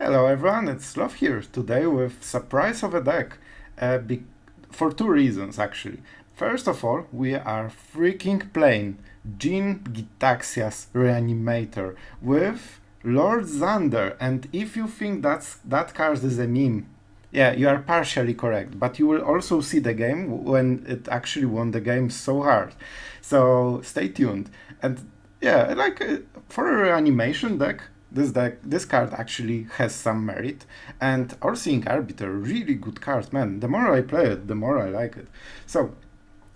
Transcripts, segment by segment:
Hello everyone, it's Sloth here, today with surprise of a deck, for two reasons actually. First of all, we are freaking playing Jin-Gitaxias Reanimator with Lord Xander, and if you think that card is a meme, yeah, you are partially correct, but you will also see the game when it actually won the game so hard. So stay tuned. And yeah, for a reanimation this card actually has some merit. And All-Seeing Arbiter, really good card, man. The more I play it, the more I like it. So,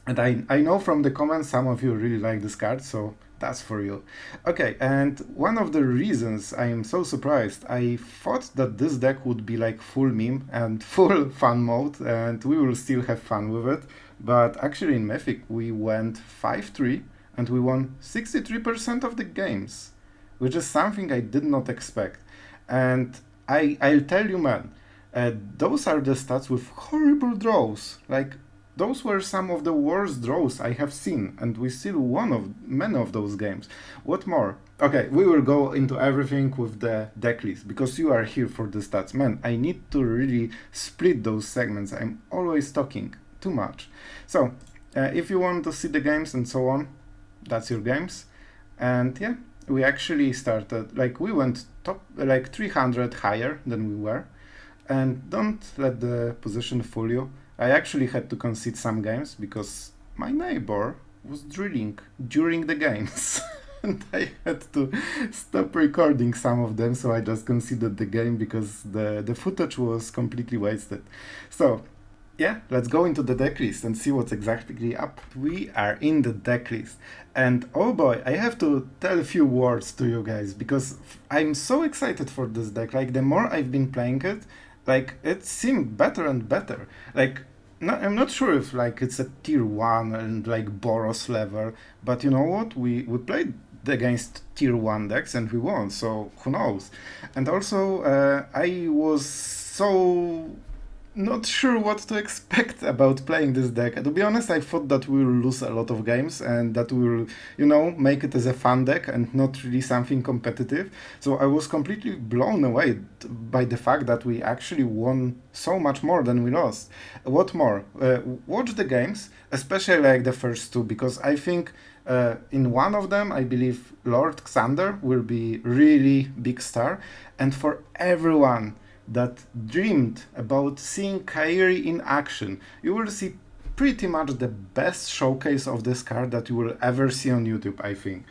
and I know from the comments some of you really like this card, so that's for you. Okay, and one of the reasons I am so surprised, I thought that this deck would be like full meme and full fun mode, and we will still have fun with it. But actually in Mythic we went 5-3 and we won 63% of the games, which is something I did not expect. And I'll tell you, man, those are the stats with horrible draws. Like, those were some of the worst draws I have seen, and we still won many of those games. What more? Okay, we will go into everything with the deck list, because you are here for the stats. Man, I need to really split those segments. I'm always talking too much. So, if you want to see the games and so on, that's your games. And yeah, we actually started, like, we went top, like 300 higher than we were. And don't let the position fool you. I actually had to concede some games because my neighbor was drilling during the games. And I had to stop recording some of them, so I just conceded the game because the footage was completely wasted. So, yeah, let's go into the deck list and see what's exactly up. We are in the deck list. And oh boy, I have to tell a few words to you guys because I'm so excited for this deck. Like, the more I've been playing it, like, it seemed better and better. Like, I'm not sure if like it's a tier 1 and like Boros level, but you know what? We played against tier 1 decks and we won, so who knows? And also, I was so not sure what to expect about playing this deck. To be honest, I thought that we will lose a lot of games and that we will, make it as a fun deck and not really something competitive. So I was completely blown away by the fact that we actually won so much more than we lost. What more? Watch the games, especially like the first two, because I think in one of them, I believe Lord Xander will be really big star. And for everyone that dreamed about seeing Kairi in action, you will see pretty much the best showcase of this card that you will ever see on YouTube, I think.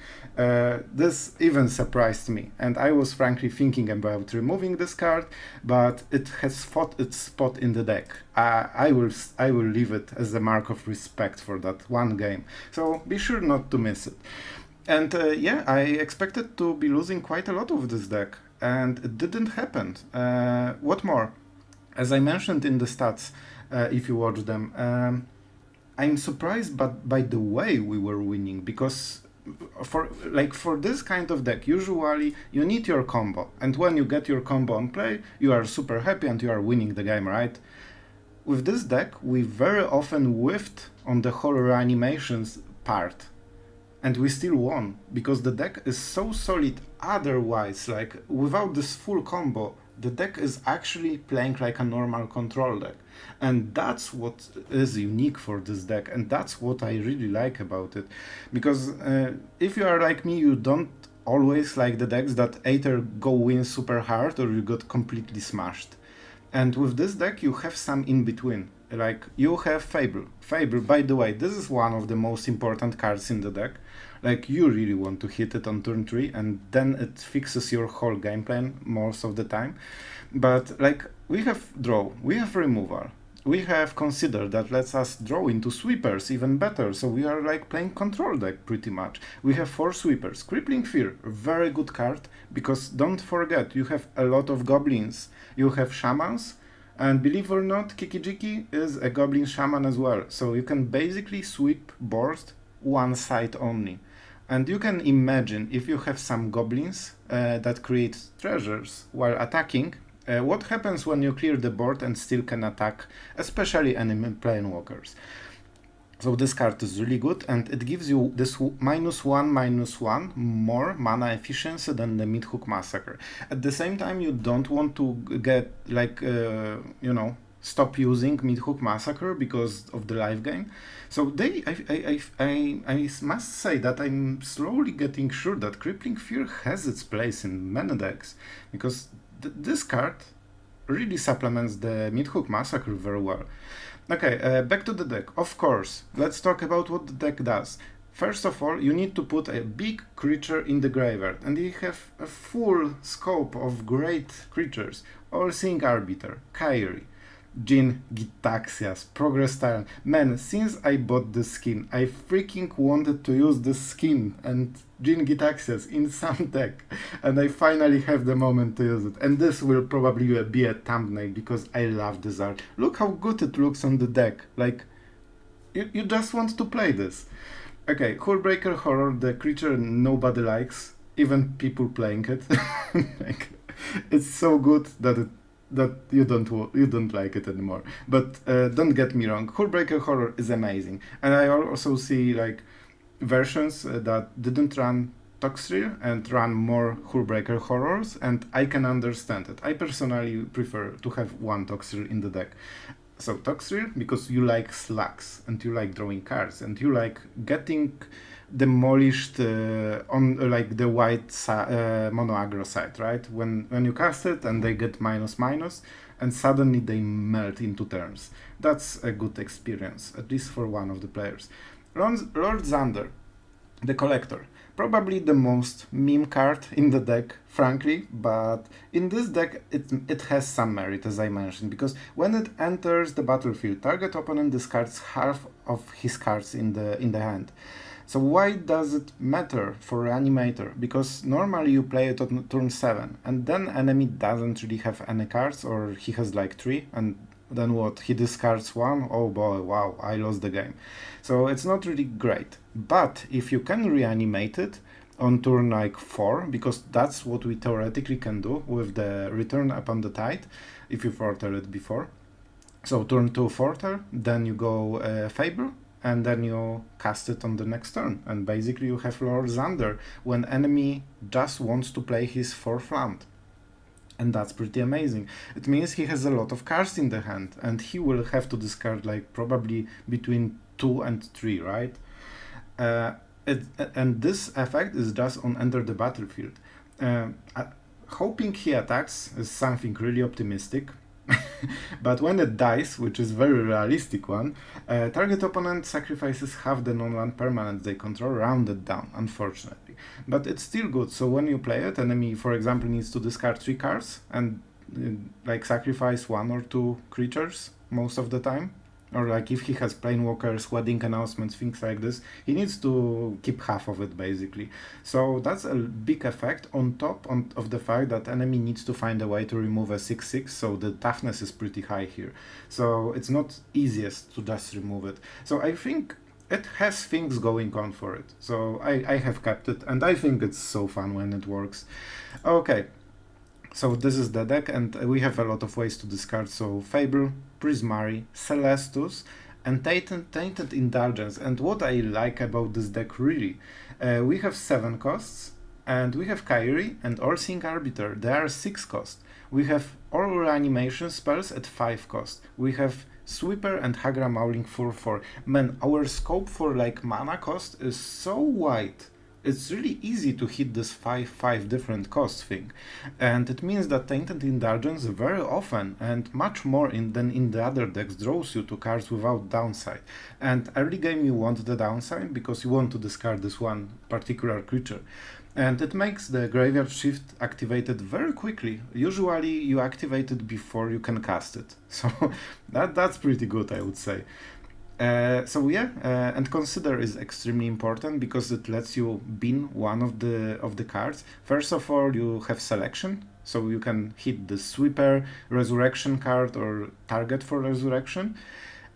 This even surprised me, and I was frankly thinking about removing this card, but it has fought its spot in the deck. I will leave it as a mark of respect for that one game, so be sure not to miss it. And yeah, I expected to be losing quite a lot of this deck, and it didn't happen. What more? As I mentioned in the stats, if you watch them, I'm surprised by the way we were winning, because for this kind of deck, usually you need your combo, and when you get your combo on play, you are super happy and you are winning the game, right? With this deck, we very often whiffed on the whole reanimations part. And we still won, because the deck is so solid otherwise. Like, without this full combo, the deck is actually playing like a normal control deck. And that's what is unique for this deck, and that's what I really like about it. Because if you are like me, you don't always like the decks that either go win super hard or you got completely smashed. And with this deck, you have some in between. Like, you have Fable. Fable, by the way, this is one of the most important cards in the deck. Like, you really want to hit it on turn 3, and then it fixes your whole game plan most of the time. But, like, we have draw, we have removal, we have consider that lets us draw into sweepers even better, so we are like playing control deck pretty much. We have 4 sweepers. Crippling Fear, very good card, because don't forget, you have a lot of goblins, you have shamans, and believe it or not, Kikijiki is a goblin shaman as well, so you can basically sweep board one side only. And you can imagine, if you have some goblins that create treasures while attacking, what happens when you clear the board and still can attack, especially enemy planewalkers. So this card is really good, and it gives you this -1/-1 more mana efficiency than the Mythic Massacre. At the same time, you don't want to get like stop using Mythic Massacre because of the live gain. So I must say that I'm slowly getting sure that Crippling Fear has its place in many decks, because this card really supplements the Mythic Massacre very well. Okay, back to the deck. Of course, let's talk about what the deck does. First of all, you need to put a big creature in the graveyard, and you have a full scope of great creatures. All-Seeing Arbiter, Kairi, Jin-Gitaxias, Progress Tyrant. Man, since I bought this skin, I freaking wanted to use this skin and Jin-Gitaxias in some deck, and I finally have the moment to use it. And this will probably be a thumbnail, because I love this art. Look how good it looks on the deck. Like, you just want to play this. Okay, Hullbreaker Horror, the creature nobody likes, even people playing it. Like, it's so good that you don't like it anymore. But don't get me wrong, Hullbreaker Horror is amazing, and I also see like versions that didn't run Toxrill and run more Hullbreaker Horrors, and I can understand it. I personally prefer to have one Toxrill in the deck. So Toxrill, because you like slugs and you like drawing cards and you like getting demolished on like the white mono aggro side, right? When you cast it and they get --/, and suddenly they melt into turns. That's a good experience, at least for one of the players. Lord Xander, the Collector, probably the most meme card in the deck, frankly, but in this deck it has some merit, as I mentioned, because when it enters the battlefield, target opponent discards half of his cards in the hand. So why does it matter for Reanimator? Because normally you play it on turn 7, and then enemy doesn't really have any cards, or he has like 3, and then what? He discards 1? Oh boy, wow, I lost the game. So it's not really great. But if you can reanimate it on turn like 4, because that's what we theoretically can do with the Return Upon the Tide, if you forter it before. So turn 2 forter, then you go Fable, and then you cast it on the next turn, and basically you have Lord Xander when enemy just wants to play his 4th land. And that's pretty amazing. It means he has a lot of cards in the hand, and he will have to discard like probably between 2 and 3, right? And this effect is just on enter the battlefield. Hoping he attacks is something really optimistic. But when it dies, which is very realistic one, target opponent sacrifices half the non-land permanents they control, rounded down, unfortunately. But it's still good, so when you play it, enemy, for example, needs to discard 3 cards and like sacrifice 1 or 2 creatures most of the time. Or like if he has Planewalkers, Wedding Announcements, things like this, he needs to keep half of it basically. So that's a big effect on top of the fact that enemy needs to find a way to remove a 6/6, so the toughness is pretty high here. So it's not easiest to just remove it. So I think it has things going on for it. So I have kept it, and I think it's so fun when it works. Okay. So this is the deck, and we have a lot of ways to discard. So Fable, Prismari, Celestus, and Tainted Indulgence. And what I like about this deck really, we have 7 costs, and we have Kairi and All-Seeing Arbiter. They are 6 cost. We have all reanimation spells at 5 cost. We have Sweeper and Hagra Mauling 4/4. Man, our scope for like mana cost is so wide. It's really easy to hit this 5/5 different cost thing, and it means that Tainted Indulgence very often and much more than in the other decks draws you to cards without downside. And early game you want the downside because you want to discard this one particular creature, and it makes the Graveyard Shift activated very quickly. Usually you activate it before you can cast it, so that's pretty good, I would say. And Consider is extremely important because it lets you bin one of the cards. First of all, you have selection, so you can hit the Sweeper, Resurrection card, or target for Resurrection.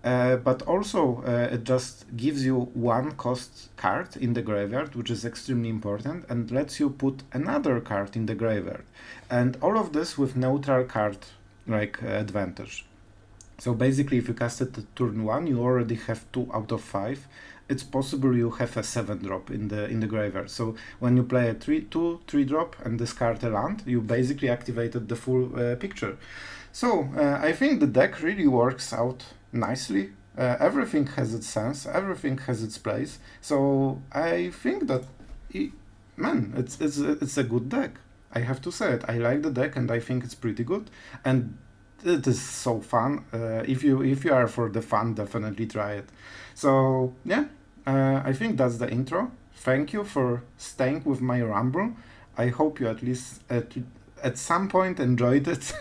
But also, it just gives you 1 cost card in the graveyard, which is extremely important, and lets you put another card in the graveyard. And all of this with neutral card like advantage. So basically, if you cast it at turn 1, you already have 2 out of 5. It's possible you have a 7 drop in the graveyard. So when you play a 3 drop and discard a land, you basically activated the full picture. So I think the deck really works out nicely. Everything has its sense, everything has its place. So I think that, it's a good deck. I have to say it. I like the deck and I think it's pretty good. And it is so fun. If you are for the fun, definitely try it. So yeah, I think that's the intro. Thank you for staying with my ramble. I hope you at least at some point enjoyed it.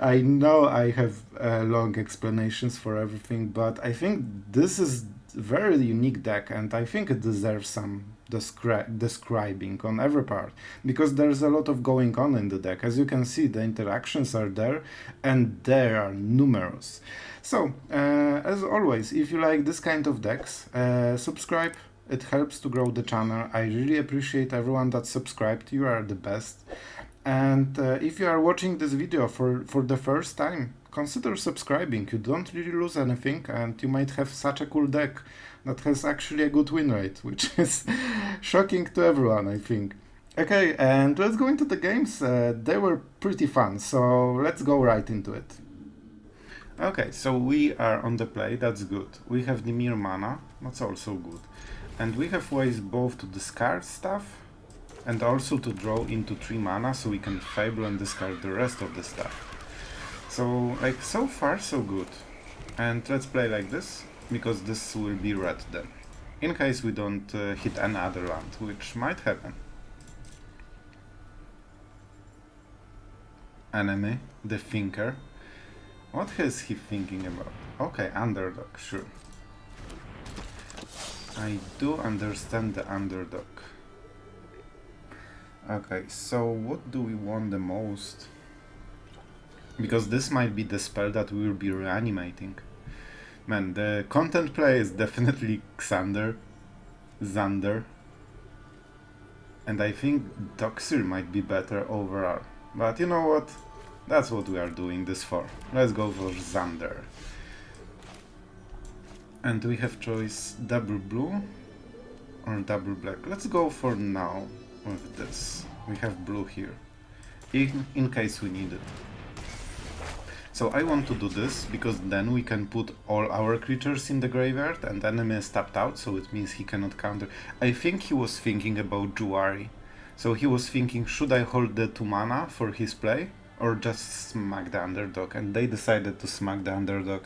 I know I have long explanations for everything, but I think this is a very unique deck, and I think it deserves some describing on every part, because there's a lot of going on in the deck. As you can see, the interactions are there, and they are numerous. So, as always, if you like this kind of decks, subscribe. It helps to grow the channel. I really appreciate everyone that subscribed. You are the best. And if you are watching this video for the first time, consider subscribing. You don't really lose anything, and you might have such a cool deck that has actually a good win rate, which is shocking to everyone, I think. Okay, and let's go into the games. They were pretty fun, so let's go right into it. Okay, so we are on the play, that's good. We have the mere mana, that's also good. And we have ways both to discard stuff and also to draw into 3 mana, so we can Fable and discard the rest of the stuff. So, like, so far so good. And let's play like this, because this will be red then. In case we don't hit another land, which might happen. Enemy, the thinker. What is he thinking about? Okay, underdog, sure. I do understand the underdog. Okay, so what do we want the most? Because this might be the spell that we will be reanimating. Man, the content play is definitely Xander. And I think Doxir might be better overall. But you know what? That's what we are doing this for. Let's go for Xander. And we have choice double blue or double black. Let's go for now with this. We have blue here, in case we need it. So I want to do this, because then we can put all our creatures in the graveyard and enemy is tapped out, so it means he cannot counter. I think he was thinking about Jwari. So he was thinking, should I hold the 2 mana for his play, or just smack the underdog? And they decided to smack the underdog.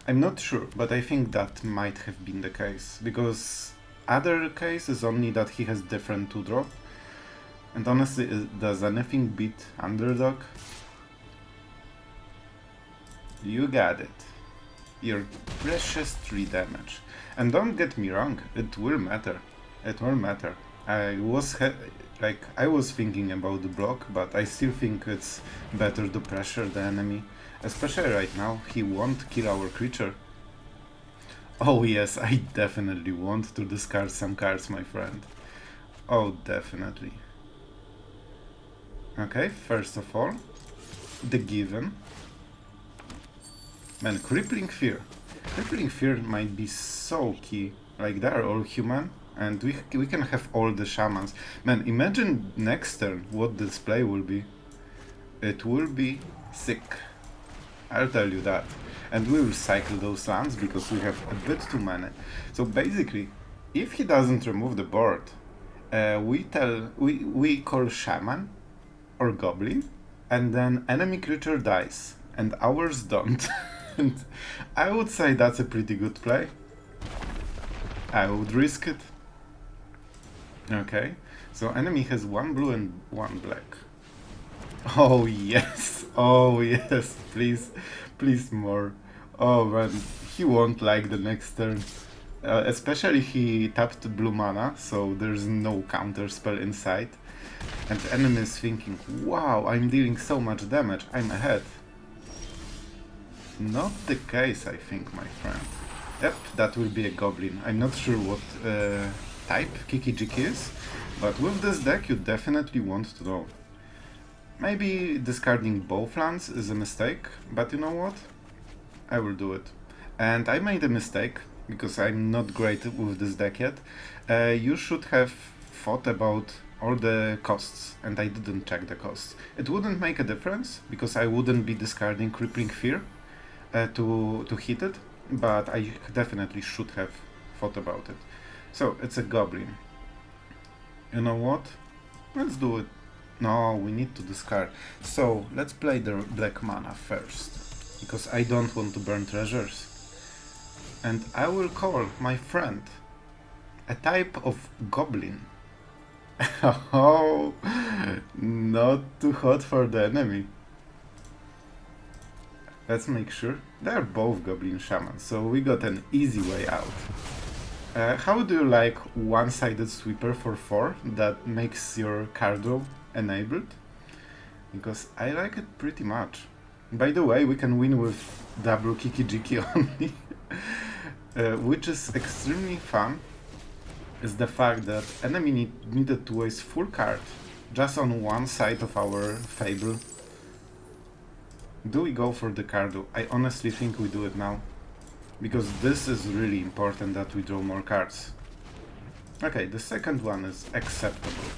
I'm not sure, but I think that might have been the case, because other case is only that he has different 2-drop. And honestly, does anything beat underdog? You got it. Your precious 3 damage. And don't get me wrong, it will matter. It will matter. I was thinking about the block, but I still think it's better to pressure the enemy. Especially right now, he won't kill our creature. Oh yes, I definitely want to discard some cards, my friend. Oh, definitely. Okay, first of all, the given. Man, Crippling Fear. Crippling Fear might be so key. Like, they're all human, and we can have all the shamans. Man, imagine next turn what this play will be. It will be sick. I'll tell you that. And we will cycle those lands because we have a bit too many. So basically, if he doesn't remove the board, we call Shaman or Goblin, and then enemy creature dies, and ours don't. And I would say that's a pretty good play. I would risk it. Okay, so enemy has 1 blue and 1 black. Oh yes, oh yes, please, please more. Oh man, he won't like the next turn. Especially he tapped blue mana, so there's no counter spell inside. And the enemy is thinking, wow, I'm dealing so much damage, I'm ahead. Not the case, I think, my friend. Yep, that will be a goblin. I'm not sure what type Kiki Jiki is, but with this deck you definitely want to know. Maybe discarding both lands is a mistake, but you know what? I will do it. And I made a mistake, because I'm not great with this deck yet. You should have thought about all the costs, and I didn't check the costs. It wouldn't make a difference, because I wouldn't be discarding Crippling Fear to hit it, but I definitely should have thought about it. So, it's a Goblin. You know what? Let's do it. No, we need to discard. So, let's play the black mana first, because I don't want to burn treasures. And I will call my friend a type of Goblin. Oh, not too hot for the enemy. Let's make sure. They're both Goblin Shamans, so we got an easy way out. How do you like one-sided sweeper for 4 that makes your card draw enabled? Because I like it pretty much. By the way, we can win with double Kiki-Jiki only. Which is extremely fun, is the fact that enemy needed to waste full card just on one side of our Fable. Do we go for the card? I honestly think we do it now, because this is really important that we draw more cards. Okay, the second one is acceptable.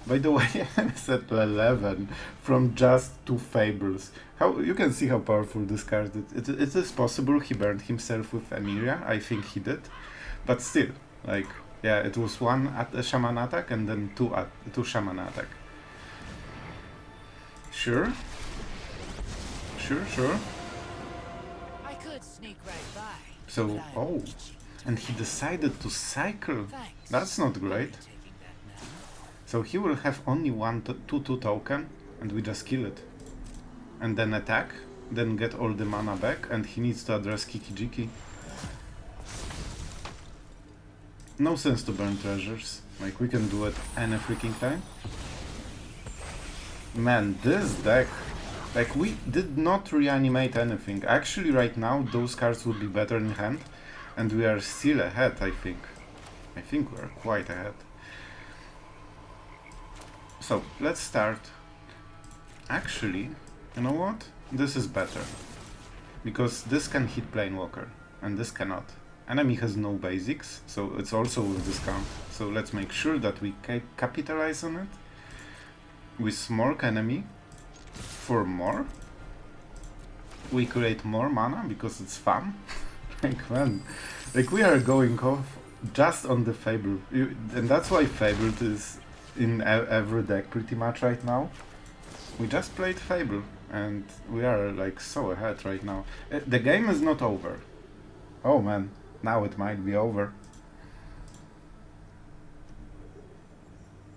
By the way, I'm at 11 from just 2 Fables. How you can see how powerful this card is. It is possible he burned himself with Emilia, I think he did. But still, like, yeah, it was 1 at a Shaman attack and then 2 Shaman attack. Sure? Sure. I could sneak right by. So, oh, and he decided to cycle. That's not great. So he will have only 1/2/2 token, and we just kill it. And then attack, then get all the mana back, and he needs to address Kiki-Jiki. No sense to burn treasures, like we can do it any freaking time. Man, this deck, like we did not reanimate anything. Actually right now those cards would be better in hand, and we are still ahead, I think. I think we are quite ahead. So, let's start. Actually, you know what? This is better. Because this can hit Planewalker, and this cannot. Enemy has no basics, so it's also with discount. So let's make sure that we capitalize on it. We smork enemy for more. We create more mana because it's fun. Like, man, like we are going off just on the Fable. And that's why Fable is in every deck pretty much right now. We just played Fable and we are like so ahead right now. The game is not over. Oh man, now it might be over.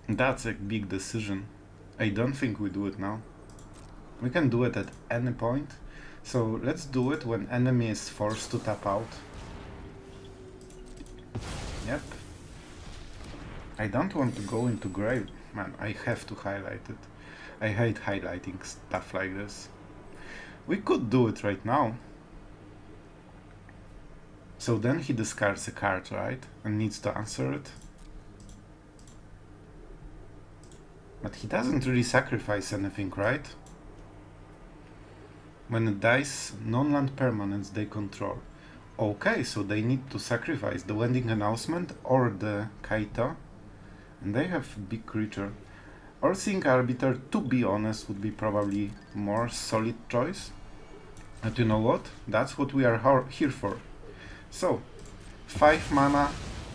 That's a big decision. I don't think we do it now. We can do it at any point. So let's do it when enemy is forced to tap out. Yep. I don't want to go into grave. Man, I have to highlight it. I hate highlighting stuff like this. We could do it right now. So then he discards a card, right? And needs to answer it. But he doesn't really sacrifice anything, right? When it dies, non-land permanents they control. Okay, so they need to sacrifice the Wending Announcement or the Kaito. And they have big creature. All-Seeing Arbiter, to be honest, would be probably more solid choice. But you know what? That's what we are here for. So, 5 mana,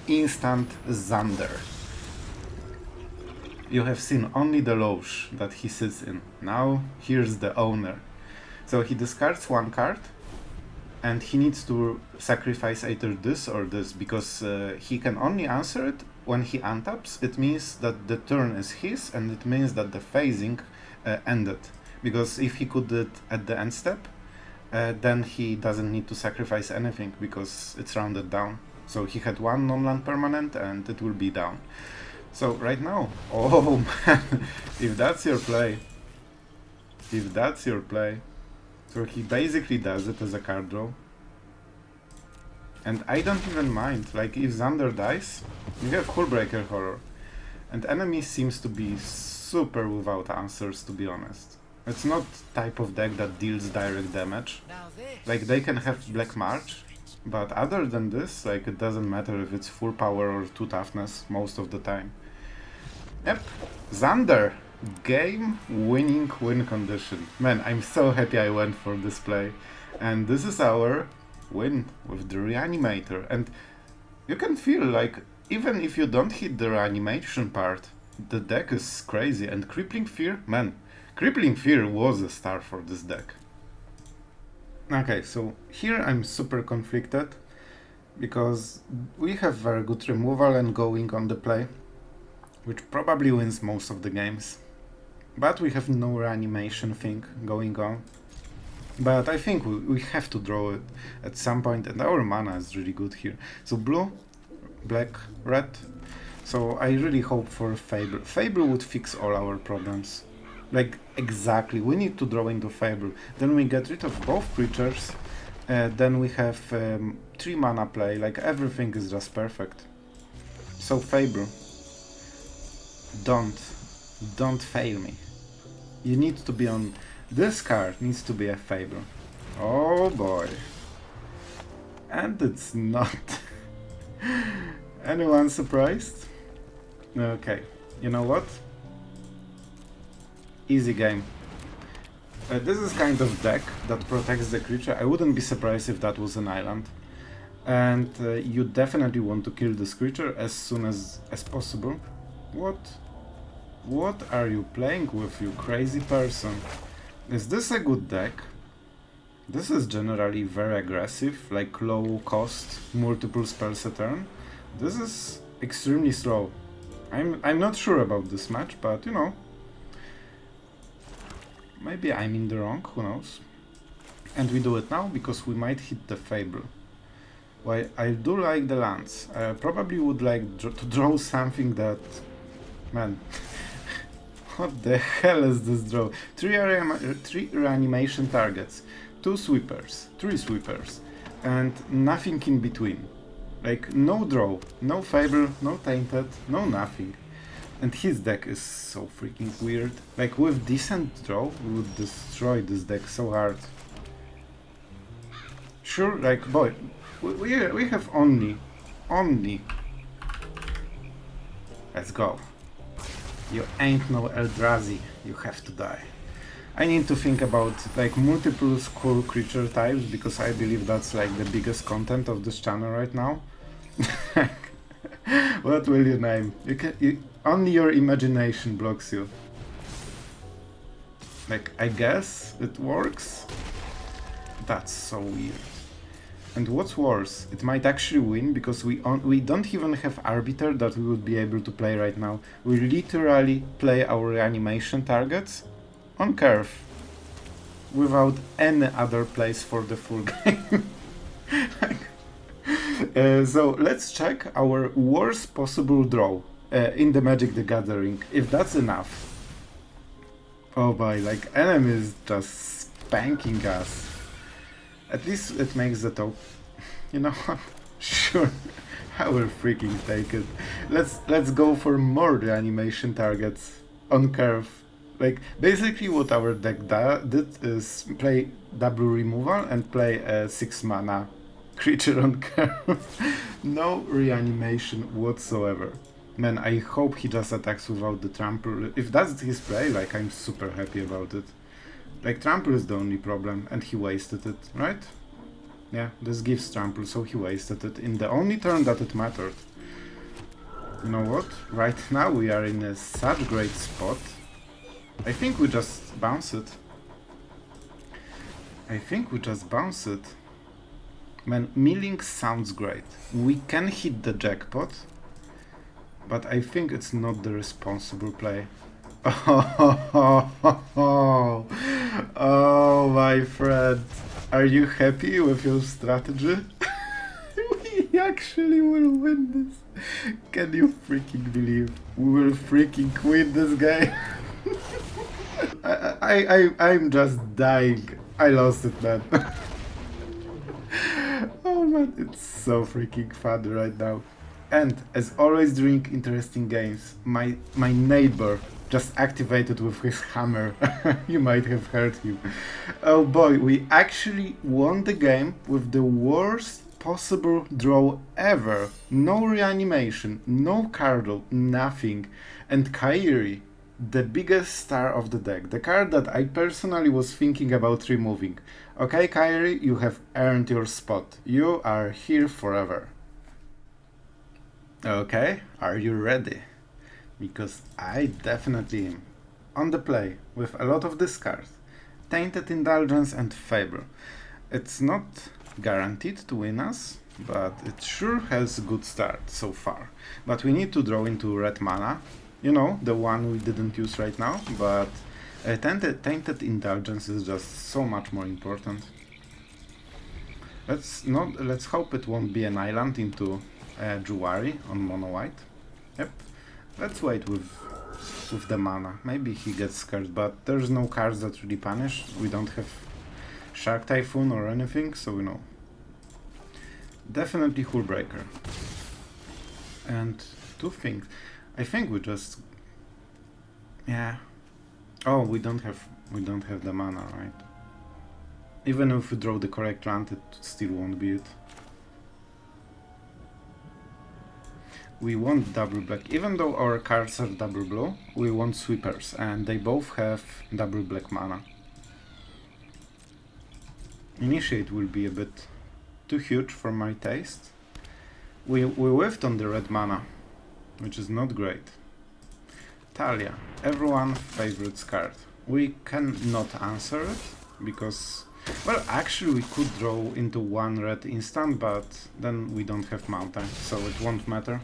instant Xander. You have seen only the loge that he sits in. Now, here's the owner. So he discards 1 card, and he needs to sacrifice either this or this, because he can only answer it when he untaps. It means that the turn is his, and it means that the phasing ended. Because if he could do it at the end step, then he doesn't need to sacrifice anything, because it's rounded down. So he had 1 non-land permanent, and it will be down. So right now, oh man, if that's your play, so he basically does it as a card draw. And I don't even mind, like if Xander dies, you have Hullbreaker Horror. And enemy seems to be super without answers, to be honest. It's not type of deck that deals direct damage. Now this. Like, they can have Black March, but other than this, like, it doesn't matter if it's full power or 2 toughness most of the time. Yep, Xander, game winning win condition. Man, I'm so happy I went for this play. And this is our win with the Reanimator. And you can feel like, even if you don't hit the reanimation part, the deck is crazy. And Crippling Fear, man, Crippling Fear was a star for this deck. Okay, so here I'm super conflicted, because we have very good removal and going on the play, which probably wins most of the games. But we have no reanimation thing going on. But I think we have to draw it at some point, and our mana is really good here. So blue, black, red. So I really hope for Fable. Fable would fix all our problems. Like, exactly, we need to draw into Fable. Then we get rid of both creatures. Then we have 3 mana play, like everything is just perfect. So Fable, don't fail me. You need to be on, this card needs to be a Fable. Oh boy. And it's not. Anyone surprised? Okay, you know what? Easy game. This is kind of deck that protects the creature. I wouldn't be surprised if that was an island. And you definitely want to kill this creature as soon as possible. What are you playing with, you crazy person? Is this a good deck? This is generally very aggressive, like low cost, multiple spells a turn. This is extremely slow. I'm not sure about this match, but you know. Maybe I'm in the wrong, who knows. And we do it now because we might hit the Fable. Well, I do like the lands. I probably would like to draw something that... Man, what the hell is this draw? 3 reanimation targets, 2 sweepers, 3 sweepers, and nothing in between. Like, no draw, no Fable, no Tainted, no nothing. And his deck is so freaking weird. Like, with decent draw, we would destroy this deck so hard. Sure, like, boy, we have only... Let's go. You ain't no Eldrazi, you have to die. I need to think about, like, multiple cool creature types, because I believe that's, like, the biggest content of this channel right now. What will you name? Only your imagination blocks you. Like, I guess it works? That's so weird. And what's worse, it might actually win, because we don't even have Arbiter that we would be able to play right now. We literally play our reanimation targets on curve, without any other place for the full game. So let's check our worst possible draw in the Magic the Gathering, if that's enough. Oh boy, like, enemies just spanking us. At least it makes the top. You know what? Sure, I will freaking take it. Let's go for more reanimation targets on curve. Like, basically what our deck did is play double removal and play a 6 mana creature on curve. No reanimation whatsoever. Man, I hope he just attacks without the trample. If that's his play, like, I'm super happy about it. Like, trample is the only problem, and he wasted it, right? Yeah, this gives trample, so he wasted it in the only turn that it mattered. You know what? Right now we are in a such great spot. I think we just bounce it. Man, milling sounds great. We can hit the jackpot, but I think it's not the responsible play. Oh, my friend. Are you happy with your strategy? We actually will win this. Can you freaking believe we will freaking win this game? I'm just dying. I lost it, man. Oh man, it's so freaking fun right now. And as always during interesting games, my neighbor just activated with his hammer. You might have heard him. Oh boy, we actually won the game with the worst possible draw ever. No reanimation, no card draw, nothing. And Kairi, the biggest star of the deck, the card that I personally was thinking about removing. Okay, Kairi, you have earned your spot. You are here forever. Okay, are you ready? Because I definitely am. On the play, with a lot of discards. Tainted Indulgence and Fable. It's not guaranteed to win us, but it sure has a good start so far. But we need to draw into red mana. You know, the one we didn't use right now, but Tainted Indulgence is just so much more important. Let's hope it won't be an island into Jwari on mono white. Yep. Let's wait with the mana. Maybe he gets scared, but there's no cards that really punish. We don't have Shark Typhoon or anything, so we know. Definitely Hullbreaker. And two things. I think we just... yeah. Oh, we don't have the mana, right? Even if we draw the correct land, it still won't be it. We want double black. Even though our cards are double blue, we want sweepers, and they both have double black mana. Initiate will be a bit too huge for my taste. We whiffed on the red mana, which is not great. Talia, everyone's favorite card. We cannot answer it, because... well, actually we could draw into one red instant, but then we don't have mountain, so it won't matter.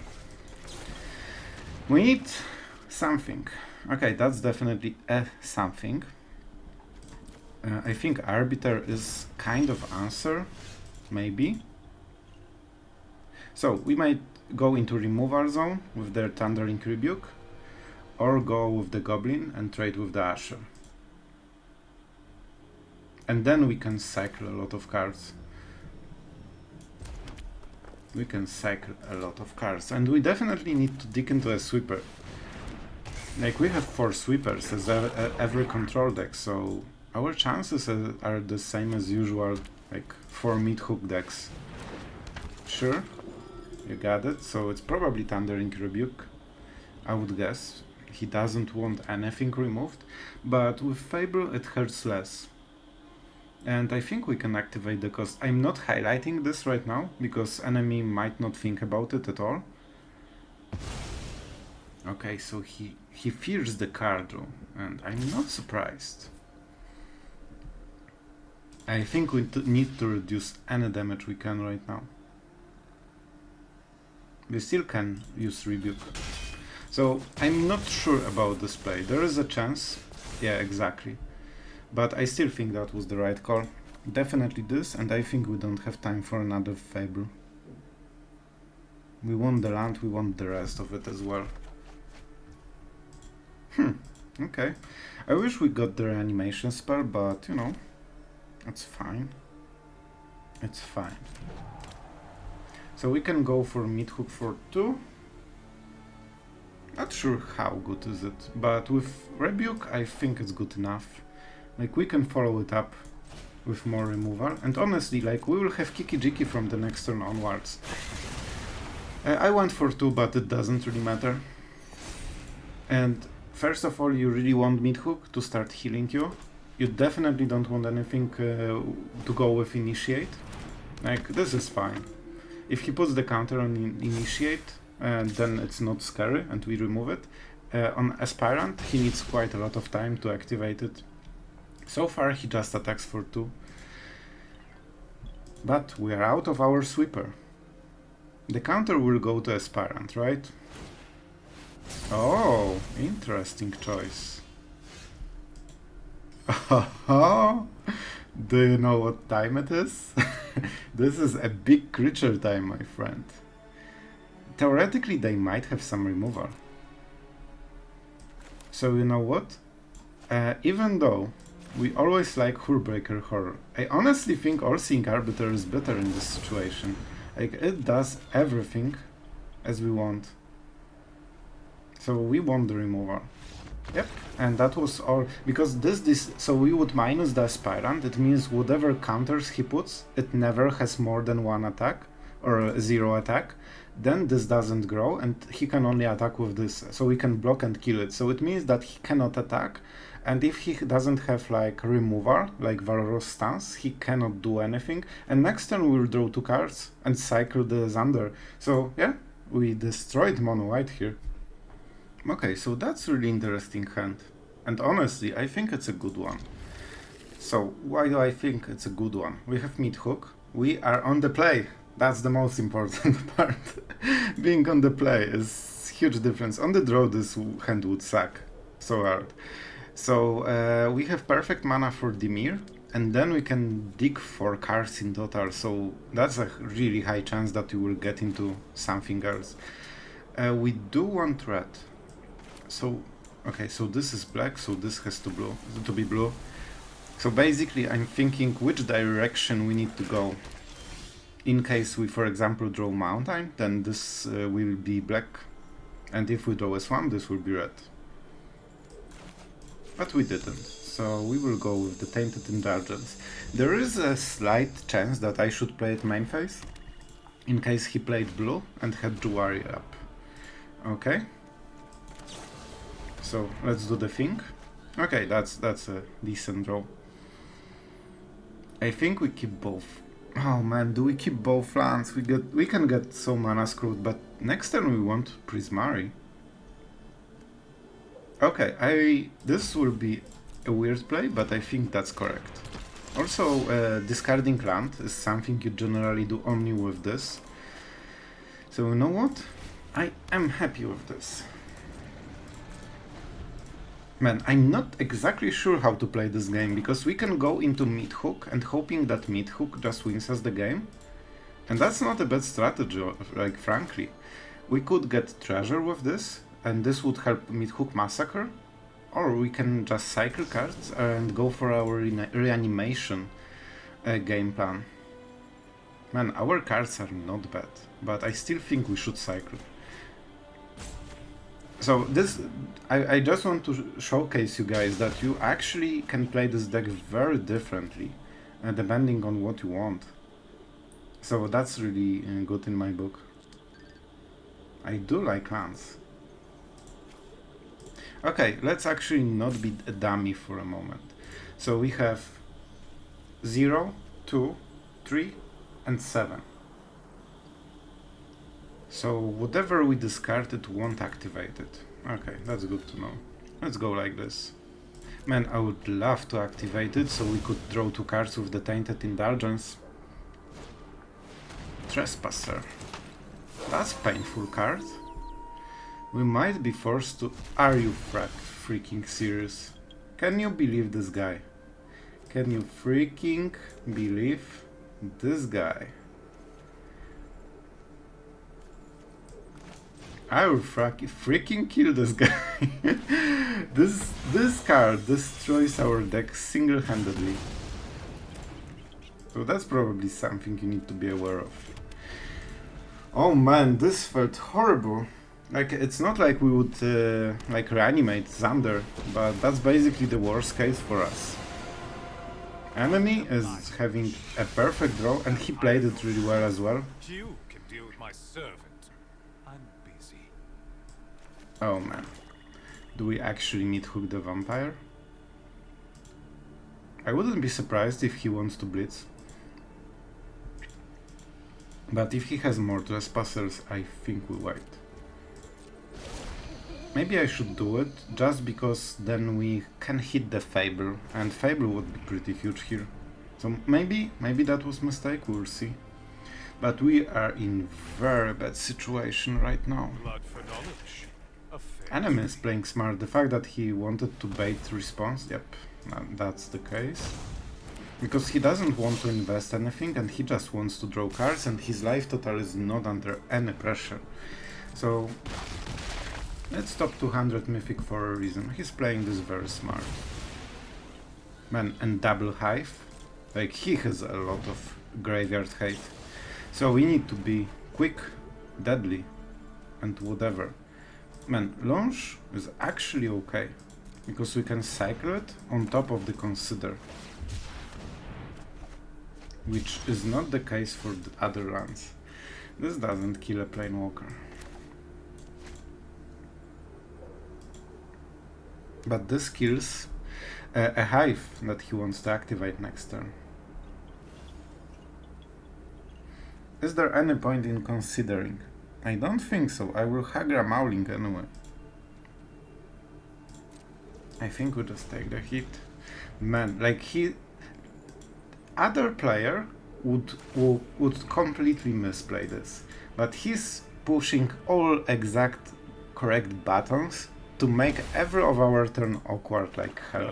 We need something. Okay, that's definitely a something. I think Arbiter is kind of answer, maybe. So we might go into removal zone with their Thundering Rebuke, or go with the Goblin and trade with the Asher. And then we can cycle a lot of cards. We can cycle a lot of cards, and we definitely need to dig into a sweeper. Like, we have 4 sweepers as every control deck, so our chances are the same as usual, like 4 mid-hook decks. Sure, you got it, so it's probably Thundering Rebuke, I would guess. He doesn't want anything removed, but with Fable it hurts less. And I think we can activate the cost. I'm not highlighting this right now, because enemy might not think about it at all. Okay, so he fears the card draw, and I'm not surprised. I think we need to reduce any damage we can right now. We still can use Rebuke. So I'm not sure about this play. There is a chance. Yeah, exactly. But I still think that was the right call. Definitely this, and I think we don't have time for another Fable. We want the land, we want the rest of it as well. Okay. I wish we got the reanimation spell, but you know, it's fine. It's fine. So we can go for mid-hook for 2. Not sure how good is it, but with Rebuke I think it's good enough. Like, we can follow it up with more removal, and honestly, like, we will have Kiki-Jiki from the next turn onwards. I went for 2, but it doesn't really matter. And first of all, you really want mid-hook to start healing you. You definitely don't want anything to go with Initiate. Like, this is fine. If he puts the counter on Initiate, then it's not scary and we remove it. On Aspirant, he needs quite a lot of time to activate it. So far he just attacks for 2. But we are out of our sweeper. The counter will go to Aspirant, right? Oh, interesting choice. Do you know what time it is? This is a big creature time, my friend. Theoretically, they might have some removal. So you know what? Even though we always like Hullbreaker Horror, I honestly think All-Seeing Arbiter is better in this situation. Like, it does everything as we want. So we want the removal. Yep, and that was all, because this, so we would minus the aspirant, it means whatever counters he puts, it never has more than one attack, or 0 attack, then this doesn't grow, and he can only attack with this, so we can block and kill it, so it means that he cannot attack, and if he doesn't have like removal, like Valorous Stance, he cannot do anything, and next turn we'll draw 2 cards, and cycle the Xander, so yeah, we destroyed mono white here. Okay, so that's really interesting hand, and honestly, I think it's a good one. So, why do I think it's a good one? We have mid hook, we are on the play, that's the most important part. Being on the play is huge difference. On the draw, this hand would suck so hard. So, we have perfect mana for Dimir, and then we can dig 4 cards in total, so that's a really high chance that we will get into something else. We do want red. So, okay, so this is black, so this has to be blue. So basically I'm thinking which direction we need to go. In case we, for example, draw mountain, then this will be black. And if we draw a swamp, this will be red. But we didn't, so we will go with the Tainted Indulgence. There is a slight chance that I should play it main phase, in case he played blue and had Jwari up. Okay. So let's do the thing. Okay, that's a decent draw. I think we keep both. Oh man, do we keep both lands? We can get so mana screwed, but next turn we want Prismari. Okay, this will be a weird play, but I think that's correct. Also, discarding land is something you generally do only with this. So you know what? I am happy with this. Man, I'm not exactly sure how to play this game, because we can go into mid-hook and hoping that mid-hook just wins us the game. And that's not a bad strategy, like, frankly. We could get treasure with this, and this would help mid-hook massacre. Or we can just cycle cards and go for our reanimation game plan. Man, our cards are not bad, but I still think we should cycle. So this, I just want to showcase you guys that you actually can play this deck very differently, depending on what you want. So that's really good in my book. I do like lands. Okay, let's actually not be a dummy for a moment. So we have 0, 2, 3, and 7. So whatever we discarded won't activate it. Okay, that's good to know. Let's go like this. Man, I would love to activate it so we could draw 2 cards with the Tainted Indulgence. Trespasser. That's painful card. We might be forced to... Are you freaking serious? Can you believe this guy? Can you freaking believe this guy? I will freaking kill this guy. This card destroys our deck single-handedly. So that's probably something you need to be aware of. Oh man, this felt horrible. Like, it's not like we would like reanimate Xander, but that's basically the worst case for us. Enemy is having a perfect draw, and he played it really well as well. You can deal with my servant. I'm busy. Oh man. Do we actually need Hook the Vampire? I wouldn't be surprised if he wants to blitz. But if he has more Trespassers, I think we wait. Maybe I should do it, just because then we can hit the Fable, and Fable would be pretty huge here. So maybe that was a mistake, we'll see. But we are in very bad situation right now. Blood for knowledge. Enemy is playing smart. The fact that he wanted to bait response, yep, that's the case. Because he doesn't want to invest anything and he just wants to draw cards, and his life total is not under any pressure. So let's top 200 Mythic for a reason. He's playing this very smart. Man, and double Hive. Like, he has a lot of graveyard hate. So we need to be quick, deadly, and whatever. Man, launch is actually okay. because we can cycle it on top of the Consider, which is not the case for the other lands. This doesn't kill a Planewalker. But this kills a Hive that he wants to activate next turn. Is there any point in considering? I don't think so. I will Hagra Mauling anyway. I think we just take the hit. Man, like other player would completely misplay this, but he's pushing all exact correct buttons to make every of our turn awkward like hell.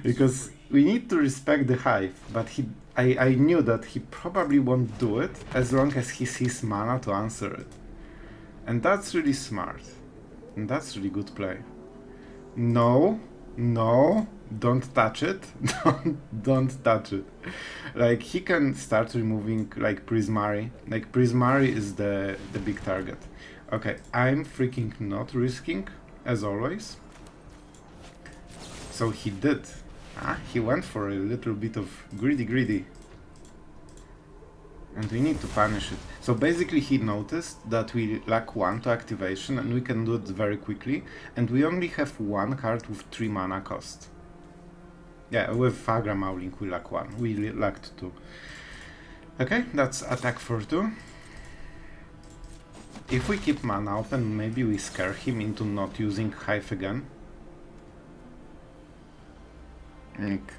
Because we need to respect the Hive, but I knew that he probably won't do it as long as he sees mana to answer it. And that's really smart. And that's really good play. No, don't touch it. don't touch it. Like, he can start removing like Prismari. Like, Prismari is the big target. Okay, I'm freaking not risking, as always. So he did. He went for a little bit of greedy. And we need to punish it. So basically he noticed that we lack 1 to activation and we can do it very quickly. And we only have 1 card with 3 mana cost. Yeah, with Hagra Mauling we lack 1. We lacked 2. Okay, that's attack for 2. If we keep mana open, maybe we scare him into not using Hive again. Like,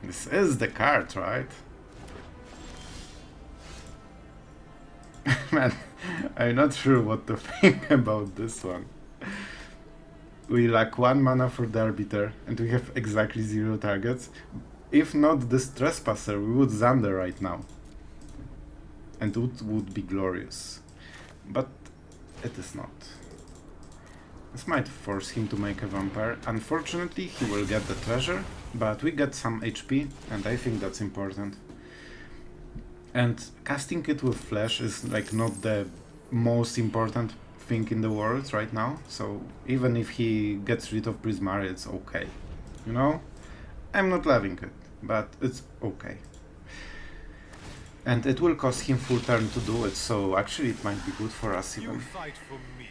this is the card, right? Man, I'm not sure what to think about this one. We lack 1 mana for the Arbiter, and we have exactly 0 targets. If not this Trespasser, we would Xander right now. And it would be glorious. But it is not. This might force him to make a vampire. Unfortunately, he will get the treasure, but we get some HP, and I think that's important. And casting it with flash is like not the most important thing in the world right now, so even if he gets rid of Prismari, it's okay. You know? I'm not loving it, but it's okay. And it will cost him full turn to do it, so actually it might be good for us even. You fight for me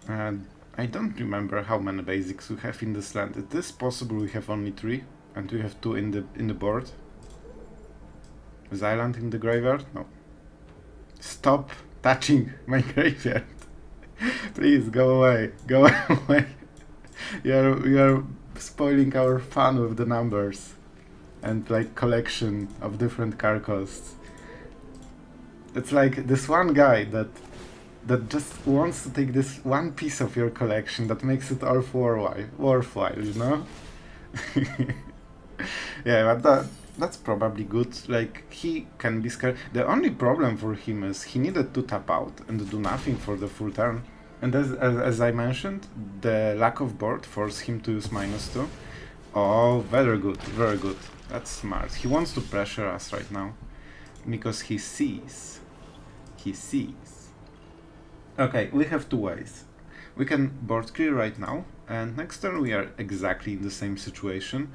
now. I don't remember how many basics we have in this land. It is possible we have only 3, and we have 2 in the board. Is Island in the graveyard? No. Stop touching my graveyard. Please go away. Go away. You're spoiling our fun with the numbers and like collection of different card costs. It's like this one guy that just wants to take this one piece of your collection that makes it all worthwhile, you know? Yeah, but that's probably good. Like, he can be scared. The only problem for him is he needed to tap out and do nothing for the full turn. And as I mentioned, the lack of board forced him to use -2. Oh, very good, very good. That's smart. He wants to pressure us right now because he sees. He sees. Okay, we have 2 ways. We can board clear right now, and next turn we are exactly in the same situation.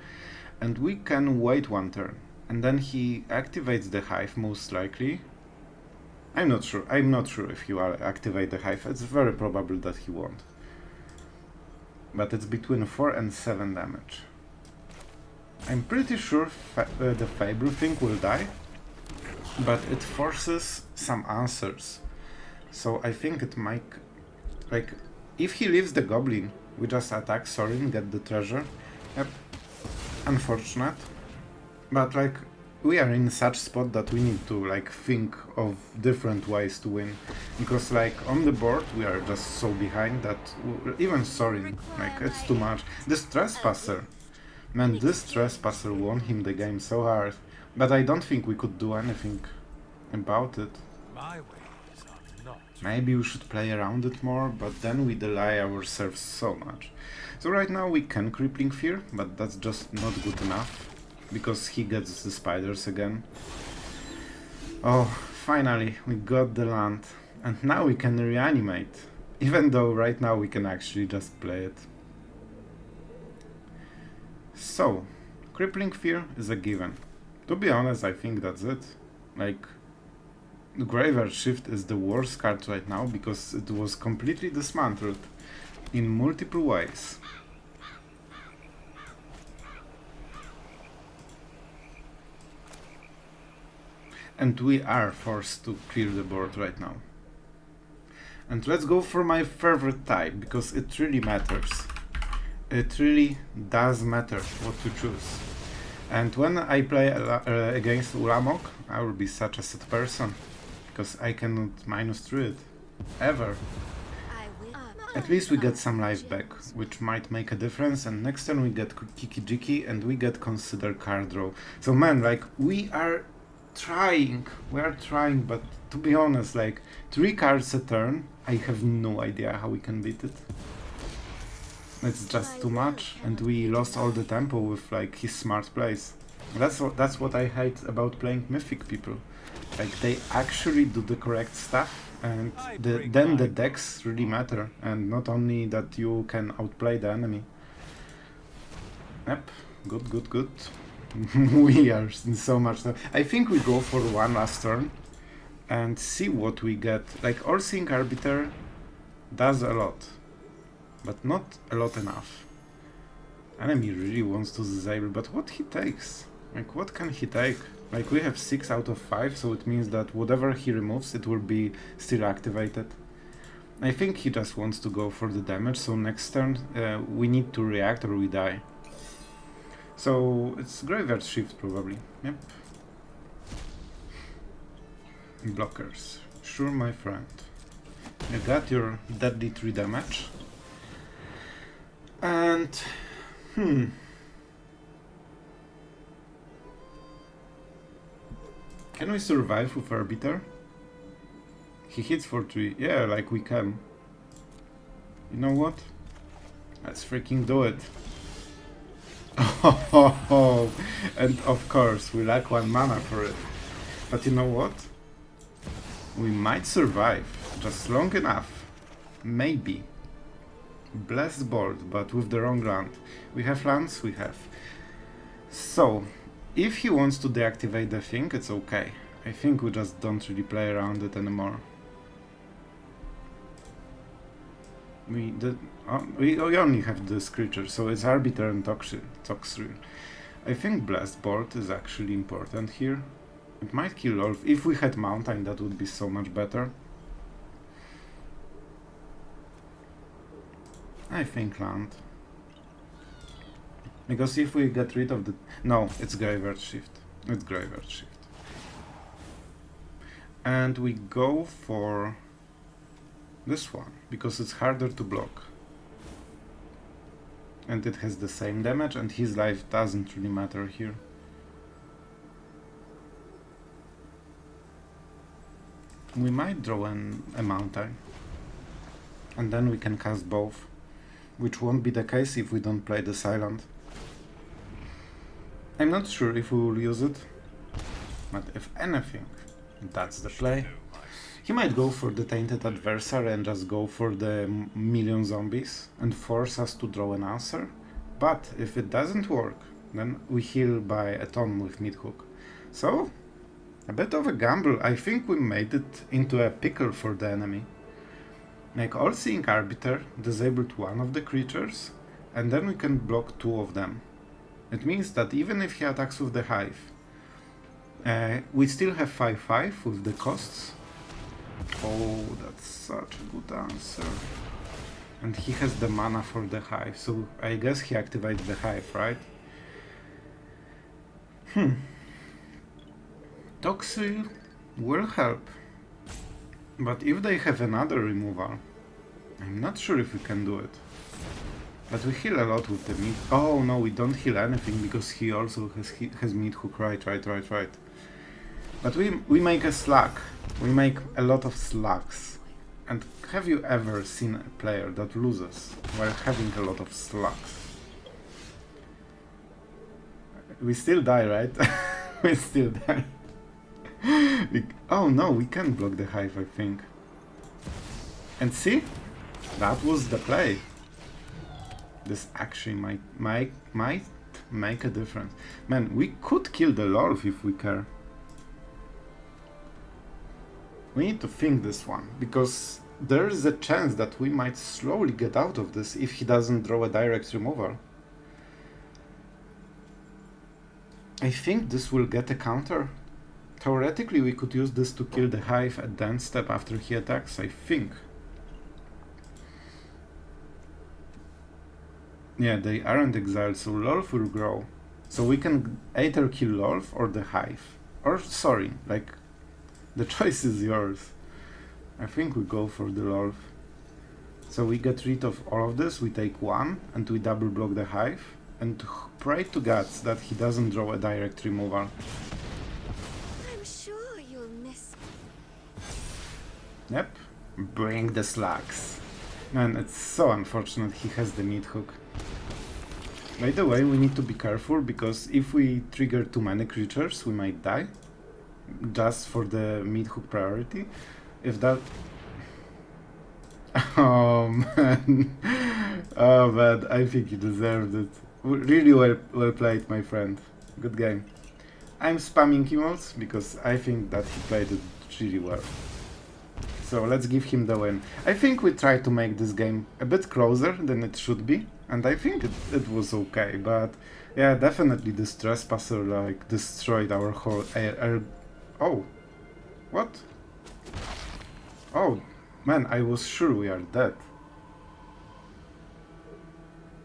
And we can wait 1 turn, and then he activates the Hive most likely. I'm not sure if he will activate the Hive. It's very probable that he won't. But it's between 4 and 7 damage. I'm pretty sure the Fable thing will die, but it forces some answers. So I think it might... Like, if he leaves the Goblin, we just attack Sorin, get the treasure. Yep. Unfortunate, but like we are in such spot that we need to like think of different ways to win, because like on the board we are just so behind that even Sorin, like, it's too much. This Trespasser, man, this Trespasser won him the game so hard, but I don't think we could do anything about it. My ways are not. Maybe we should play around it more, but then we delay ourselves so much. So right now we can Crippling Fear, but that's just not good enough, because he gets the spiders again. Oh, finally, we got the land. And now we can reanimate. Even though right now we can actually just play it. So, Crippling Fear is a given. To be honest, I think that's it. Like, the Graveyard Shift is the worst card right now because it was completely dismantled in multiple ways. And we are forced to clear the board right now. And let's go for my favorite type, because it really matters. It really does matter what to choose. And when I play against Ulamog, I will be such a sad person, because I cannot -3 it. Ever. At least we get some life back, which might make a difference, and next turn we get Kiki Jiki and we get Consider card draw. So man, like, we are trying, but to be honest, like, 3 cards a turn, I have no idea how we can beat it. It's just too much, and we lost all the tempo with like his smart plays. That's what I hate about playing Mythic people. Like, they actually do the correct stuff, and then the decks really matter, and not only that you can outplay the enemy. Yep, good. We are in so much stuff. I think we go for one last turn and see what we get. Like, All-Seeing Arbiter does a lot, but not a lot enough. Enemy really wants to disable, but what he takes? Like, what can he take? Like, we have 6 out of 5, so it means that whatever he removes, it will be still activated. I think he just wants to go for the damage, so next turn we need to react or we die. So it's Graveyard Shift probably, yep. Blockers, sure my friend. You got your deadly 3 damage. And, can we survive with Arbiter? He hits for 3, yeah, like we can. You know what? Let's freaking do it. Oh, and of course we lack 1 mana for it. But you know what? We might survive, just long enough. Maybe. Blessed board, but with the wrong land. We have lands? We have. So, if he wants to deactivate the thing, it's okay. I think we just don't really play around it anymore. We only have this creature, so it's Arbiter and Toxrill. I think Blessed Board is actually important here. It might kill all. If we had Mountain, that would be so much better. I think land. Because if we get rid of the... No, it's Graveyard Shift. It's Graveyard Shift. And we go for this one, because it's harder to block. And it has the same damage, and his life doesn't really matter here. We might draw a Mountain. And then we can cast both. Which won't be the case if we don't play the Silent. I'm not sure if we will use it, but if anything, that's the play. He might go for the Tainted Adversary and just go for the million zombies and force us to draw an answer, but if it doesn't work, then we heal by a ton with Midhook. So, a bit of a gamble. I think we made it into a pickle for the enemy. Like, All-Seeing Arbiter disabled 1 of the creatures, and then we can block 2 of them. It means that even if he attacks with the Hive, we still have 5/5 with the costs. Oh, that's such a good answer. And he has the mana for the Hive, so I guess he activates the Hive, right? Toxrill will help. But if they have another removal, I'm not sure if we can do it. But we heal a lot with the mid. Oh no, we don't heal anything because he also has Midhook, right. But we make a slug. We make a lot of slugs. And have you ever seen a player that loses while having a lot of slugs? We still die, right? We still die. Oh no, we can block the Hive, I think. And see? That was the play. This actually might make a difference. Man, we could kill the Lord if we care. We need to think this one, because there is a chance that we might slowly get out of this if he doesn't draw a direct removal. I think this will get a counter. Theoretically, we could use this to kill the Hive at the end step after he attacks, I think. Yeah, they aren't exiled, so Lolth will grow. So we can either kill Lolth or the Hive. Or, sorry, like, the choice is yours. I think we go for the Lolth. So we get rid of all of this, we take one, and we double block the Hive. And pray to gods that he doesn't draw a direct removal. I'm sure you'll miss me. Yep, bring the slugs. Man, it's so unfortunate he has the mid hook. By the way, we need to be careful, because if we trigger too many creatures, we might die. Just for the mid hook priority. If that... Oh man. Oh man, I think you deserved it. Really well played, my friend. Good game. I'm spamming emotes because I think that he played it really well. So let's give him the win. I think we tried to make this game a bit closer than it should be, and I think it was okay, but yeah, definitely this Trespasser like destroyed our whole air. Oh, what? Oh, man, I was sure we are dead.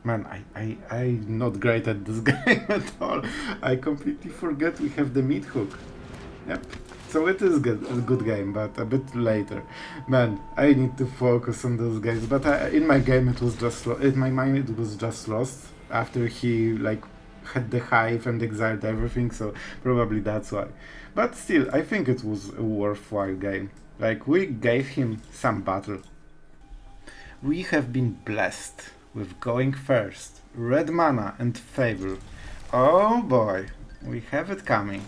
Man, I'm not great at this game at all. I completely forget we have the mid hook. Yep. So it is a good game, but a bit later. Man, I need to focus on those games. But in my game, it was just in my mind it was just lost after he like had the Hive and exiled everything. So probably that's why. But still, I think it was a worthwhile game. Like we gave him some battle. We have been blessed with going first, red mana and Fable. Oh boy, we have it coming.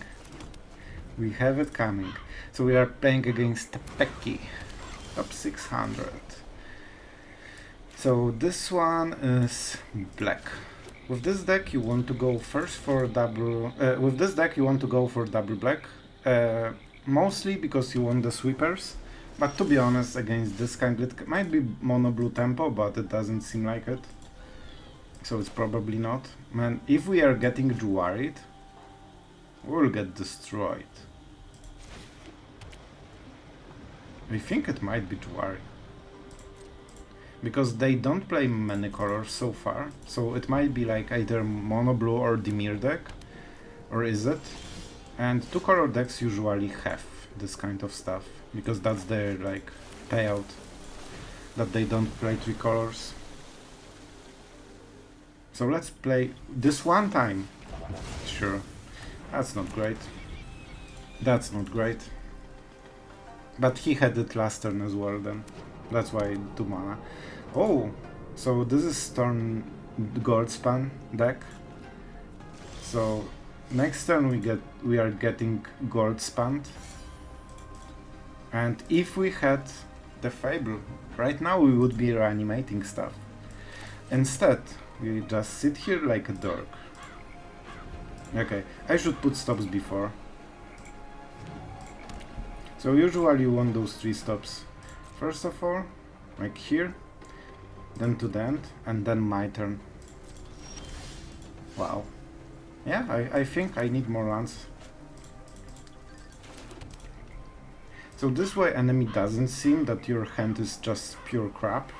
We have it coming. So we are playing against Pecky, top 600. So this one is black. With this deck you want to go first for double. With this deck you want to go for double black, mostly because you want the sweepers. But to be honest, against this kind, it might be mono blue tempo, but it doesn't seem like it. So it's probably not. Man, if we are getting Jwari, we'll get destroyed. I think it might be Jwari. Because they don't play many colors so far. So it might be like either mono blue or Dimir deck. Or is it? And two color decks usually have this kind of stuff. Because that's their like payout. That they don't play three colors. So let's play this one time. Sure. That's not great. That's not great. But he had it last turn as well then. That's why 2 mana. Oh! So this is Storm Goldspan deck. So next turn we are getting Goldspan. And if we had the Fable, right now we would be reanimating stuff. Instead, we just sit here like a dork. Okay, I should put stops before. So usually you want those 3 stops. First of all, like here, then to the end, and then my turn. Wow. Yeah, I think I need more lands. So this way enemy doesn't seem that your hand is just pure crap.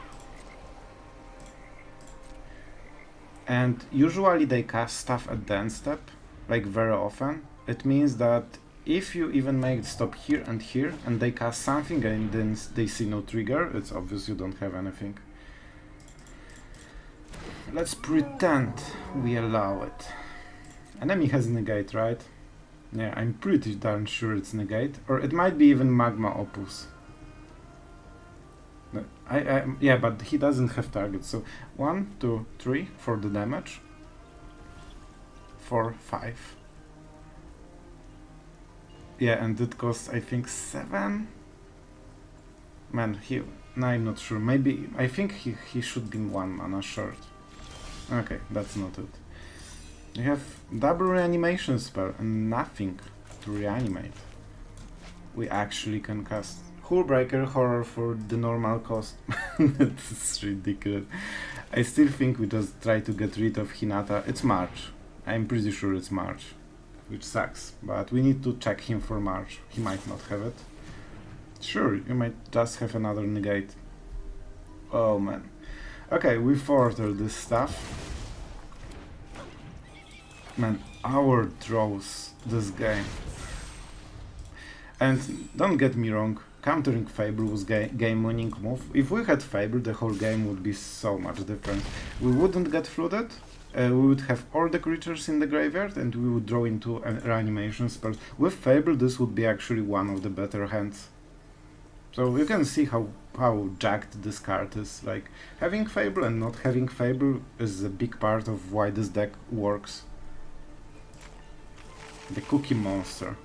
And usually they cast stuff at the end step, like very often. It means that if you even make the stop here, and they cast something and then they see no trigger, it's obvious you don't have anything. Let's pretend we allow it. Enemy has negate, right? Yeah, I'm pretty darn sure it's negate, or it might be even magma opus. Yeah, but he doesn't have target, so 1, 2, 3 for the damage. 4, 5. Yeah, and it costs I think 7. Man, No, I'm not sure. Maybe I think he should be 1 mana short. Okay, that's not it. You have double reanimation spell and nothing to reanimate. We actually can cast Hullbreaker Horror for the normal cost. That's ridiculous. I still think we just try to get rid of Hinata. It's March. I'm pretty sure it's March, which sucks. But we need to check him for March. He might not have it. Sure, you might just have another negate. Oh man. Okay, we forwarded this stuff. Man, our draws this game. And don't get me wrong, countering Fable was game-winning move. If we had Fable, the whole game would be so much different. We wouldn't get flooded, we would have all the creatures in the graveyard, and we would draw into a reanimation spell. With Fable, this would be actually one of the better hands. So you can see how jacked this card is. Like, having Fable and not having Fable is a big part of why this deck works. The Cookie Monster.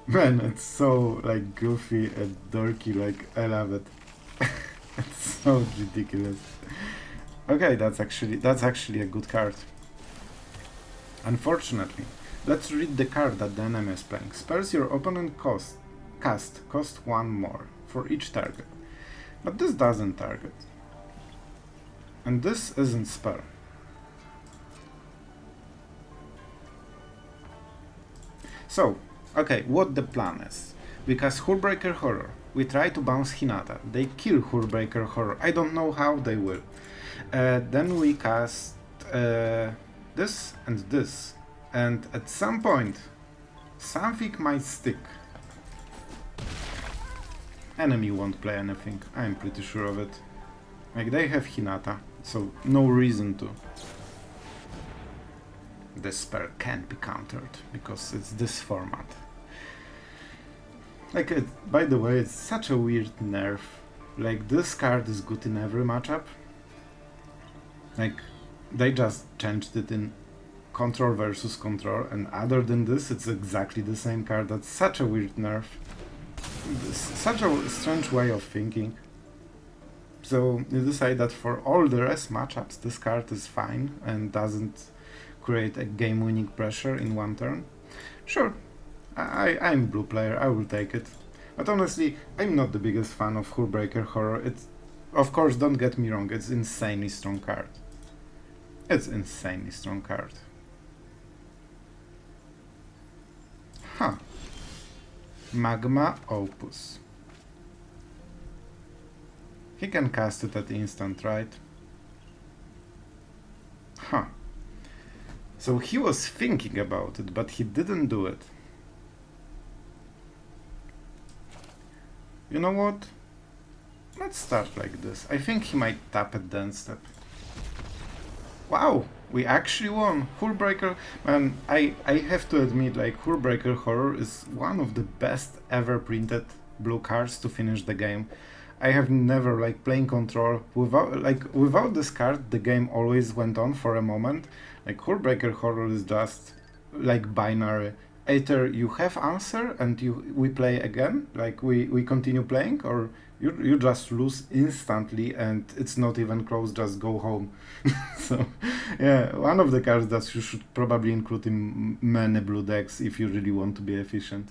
Man, it's so like goofy and dorky, like I love it. It's so ridiculous. Okay, that's actually a good card. Unfortunately, let's read the card that the enemy is playing. Spells your opponent cast cost 1 more for each target. But this doesn't target. And this isn't spell. So, okay, what the plan is. We cast Hullbreaker Horror. We try to bounce Hinata. They kill Hullbreaker Horror. I don't know how they will. Then we cast this and this. And at some point, something might stick. Enemy won't play anything. I'm pretty sure of it. Like, they have Hinata, so no reason to. This spell can't be countered, because it's this format. Like, by the way, it's such a weird nerf. Like, this card is good in every matchup. Like, they just changed it in control versus control, and other than this, it's exactly the same card. That's such a weird nerf. It's such a strange way of thinking. So, you decide that for all the rest matchups, this card is fine and doesn't create a game-winning pressure in 1 turn. Sure, I'm blue player, I will take it. But honestly, I'm not the biggest fan of Hullbreaker Horror. It's, of course, don't get me wrong, it's insanely strong card. It's insanely strong card. Huh. Magma Opus. He can cast it at instant, right? Huh. So he was thinking about it, but he didn't do it. You know what? Let's start like this. I think he might tap it then step. Wow! We actually won! Hullbreaker... Man, I have to admit, like, Hullbreaker Horror is one of the best ever printed blue cards to finish the game. I have never, like, playing control, without this card, the game always went on for a moment. Like, Hullbreaker Horror is just, like, binary. Either you have answer and we play again, like, we continue playing, or you just lose instantly and it's not even close, just go home. So, yeah, one of the cards that you should probably include in many blue decks if you really want to be efficient.